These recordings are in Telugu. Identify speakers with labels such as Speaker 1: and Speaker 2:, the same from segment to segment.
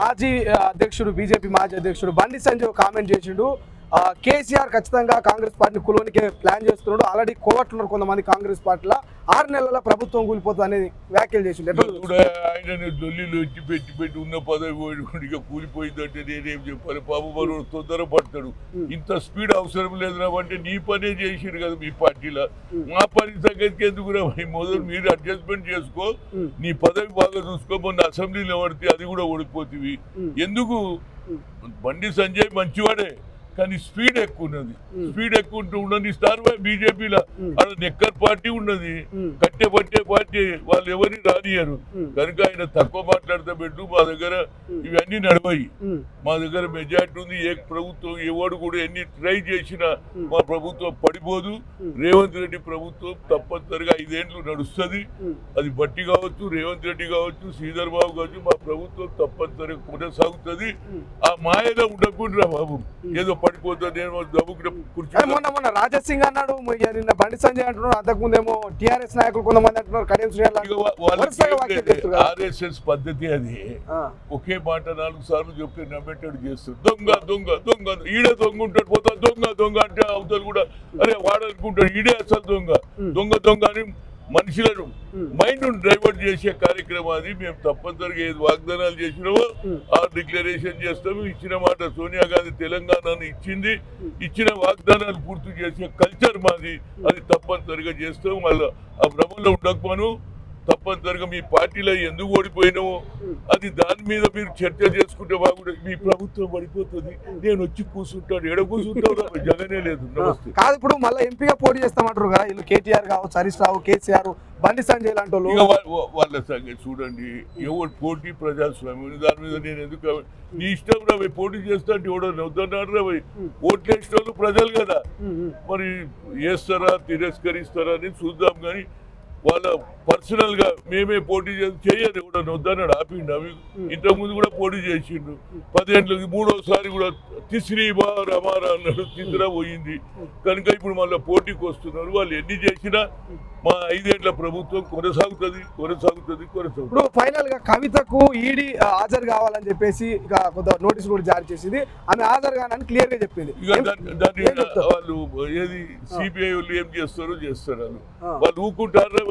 Speaker 1: మాజీ అధ్యక్షుడు బీజేపీ మాజీ అధ్యక్షుడు బండి సంజయ్ కామెంట్ చేసిండు. కేసీఆర్ ఖచ్చితంగా కాంగ్రెస్ పార్టీని కులోనికే ప్లాన్ చేస్తున్నాడు. ఆల్రెడీ కోవట్లున్నారు కొంతమంది కాంగ్రెస్ పార్టీలో 6 నెలల ప్రభుత్వం కూలిపోతుంది అనేది వ్యాఖ్యలు చేసిండు.
Speaker 2: ఆయన ఢిల్లీలో వచ్చి పెట్టి ఉన్న పదవి కూలిపోయిందంటే నేనేం చెప్పాలి? పాపం వాడు తొందర పడతాడు. ఇంత స్పీడ్ అవసరం లేదు అంటే నీ పనే చేసిరు కదా మీ పార్టీలో. మా పని సంగతికి ఎందుకు మొదలు మీరు అడ్జస్ట్మెంట్ చేసుకో, నీ పదవి బాగా చూసుకో. మొన్న అసెంబ్లీలో పడితే అది కూడా ఓడిపోతుంది. ఎందుకు? బండి సంజయ్ మంచివాడే కానీ స్పీడ్ ఎక్కువ ఉన్నది. స్పీడ్ ఎక్కువ ఉండని స్టార్ బీజేపీలో అక్కడ నెక్కర్ పార్టీ ఉన్నది, కట్టే పట్టే పార్టీ, వాళ్ళు ఎవరిని రానియరు. కనుక ఆయన తక్కువ మాట్లాడితే పెట్టు. మా దగ్గర ఇవన్నీ నడవాయి. మా దగ్గర మెజార్టీ ఉంది. ఏ ప్రభుత్వం ఎవడు కూడా ఎన్ని ట్రై చేసినా మా ప్రభుత్వం పడిపోదు. రేవంత్ రెడ్డి ప్రభుత్వం తప్పనిసరిగా 5 ఏళ్ళు నడుస్తుంది. అది బట్టి కావచ్చు, రేవంత్ రెడ్డి కావచ్చు, శ్రీధర్ బాబు కావచ్చు, మా ప్రభుత్వం తప్పనిసరిగా కొనసాగుతుంది. ఆ మాయలో ఉండకుండా బాబు ఏదో పడిపోతుంది.
Speaker 1: మొన్న రాజసింగ్ అన్నాడు, నిన్న బండి సంజయ్ అంటున్నారు, అంతకుముందేమో టీఆర్ఎస్ నాయకులు కొంతమంది అంటున్నారు.
Speaker 2: ఆర్ఎస్ఎస్ పద్ధతి అది. ఒకే మాట 4 సార్లు చెప్తే నమ్మేటట్టు చేస్తారు. దొంగ దొంగ దొంగ, ఈడే దొంగ ఉంటాడు, పోతా దొంగ దొంగ అంటే అవతలు కూడా అరే వాడనుకుంటాడు ఈడే అసలు దొంగ దొంగ దొంగ అని మనుషులను మైండ్ డైవర్ట్ చేసే కార్యక్రమం అది. మేము తప్పనిసరిగా ఏది వాగ్దానాలు చేసినామో ఆ డిక్లరేషన్ చేస్తాము. ఇచ్చిన మాట సోనియా గాంధీ తెలంగాణను ఇచ్చిన వాగ్దానాలు పూర్తి చేసే కల్చర్ మాది. అది తప్పనిసరిగా చేస్తాము. మళ్ళీ ఆ భ్రమంలో ఉండకపోను. తప్పనిసరిగా మీ పార్టీలో ఎందుకు ఓడిపోయినామో అది దాని మీద మీరు చర్చ చేసుకుంటే బాగుండే. మీ ప్రభుత్వం పడిపోతుంది, నేను వచ్చి కూర్చుంటాను. ఎడ కూర్చుంటావు? జగనే లేదు.
Speaker 1: కాదు, ఇప్పుడు మళ్ళీ ఎంపీగా పోటీ చేస్తామంటారు కదా వీళ్ళు. కేటీఆర్ కావచ్చు, హరీష్ రావు, కేసీఆర్, బండి సంజయ్ లాంటి
Speaker 2: వాళ్ళ సంగతి చూడండి. ఎవరు పోటీ ప్రజాస్వామ్యం, దాని మీద నేను ఎందుకు? నీ ఇష్టం రాబోయ్ పోటీ చేస్తా అంటే ఎవడో వద్దన్నాడు రాబోయ్. ఓట్లు వేసిన వాళ్ళు ప్రజలు కదా, మరి వేస్తారా తిరస్కరిస్తారా అని చూద్దాం. కానీ వాళ్ళ పర్సనల్ గా మేమే పోటీ చేయదు కూడా వద్దన్నాడు, ఆపిండు. అవి ఇంతకుముందు కూడా పోటీ చేసిండు. 10 ఏళ్ళకి 3వసారి కూడా తిస్రీ బార్ అమారా అన్నాడు, తిస్రా పోయింది. కనుక ఇప్పుడు మళ్ళీ పోటీకి వస్తున్నారు. వాళ్ళు ఎన్ని చేసినా మా 5 ఏళ్ల ప్రభుత్వం కొనసాగుతుంది.
Speaker 1: ఇప్పుడు ఫైనల్ గా కవితకు ఈడీ హాజరు కావాలని చెప్పేసి ఇక కొంత నోటీస్ కూడా జారీ చేసింది. ఆమె హాజరు కానని క్లియర్ గా చెప్పింది.
Speaker 2: దాన్ని వాళ్ళు ఏది సిబిఐ వాళ్ళు ఏం చేస్తారో చేస్తారు. వాళ్ళు ఊరుకుంటారా?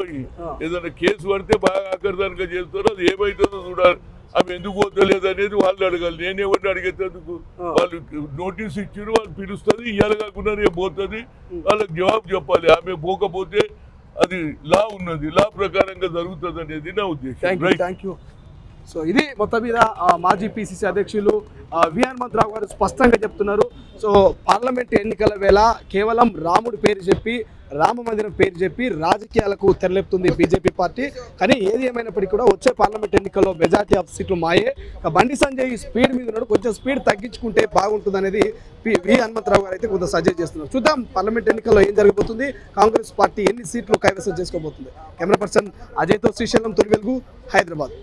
Speaker 2: ఏదైనా కేసు పడితే బాగా ఆకర్షణగా చేస్తారో అది ఏమైతుందో చూడాలి. ఆమె ఎందుకు పోతలేదు అనేది వాళ్ళు అడగాలి. నేనేమన్నా అడిగేందుకు? వాళ్ళు నోటీస్ ఇచ్చారు, వాళ్ళు పిలుస్తుంది. ఇవాళ కాకుండా రేపు పోతుంది. వాళ్ళకి జవాబు చెప్పాలి. ఆమె పోకపోతే అది లా ఉన్నది, లా ప్రకారంగా జరుగుతుంది అనేది నా ఉద్దేశం.
Speaker 1: సో ఇది మొత్తం మీద మాజీ పిసిసి అధ్యక్షులు వి హనుమంతరావు గారు స్పష్టంగా చెప్తున్నారు. సో పార్లమెంట్ ఎన్నికల వేళ కేవలం రాముడి పేరు చెప్పి, రామ మందిరం పేరు చెప్పి రాజకీయాలకు తెరలేపుతుంది బీజేపీ పార్టీ. కానీ ఏది ఏమైనప్పటికీ కూడా వచ్చే పార్లమెంట్ ఎన్నికల్లో మెజార్టీ ఆఫ్ సీట్లు మాయే. బండి సంజయ్ స్పీడ్ మీద ఉన్నాడు, కొంచెం స్పీడ్ తగ్గించుకుంటే బాగుంటుంది అనేది వి హనుమంతరావు గారు అయితే కొంత సజెస్ట్ చేస్తున్నారు. చూద్దాం పార్లమెంట్ ఎన్నికల్లో ఏం జరగబోతుంది, కాంగ్రెస్ పార్టీ ఎన్ని సీట్లు కైవసం చేసుకోబోతుంది. కెమెరా పర్సన్ అజయ్తో శ్రీశైలం, తొలి వెలుగు, హైదరాబాద్.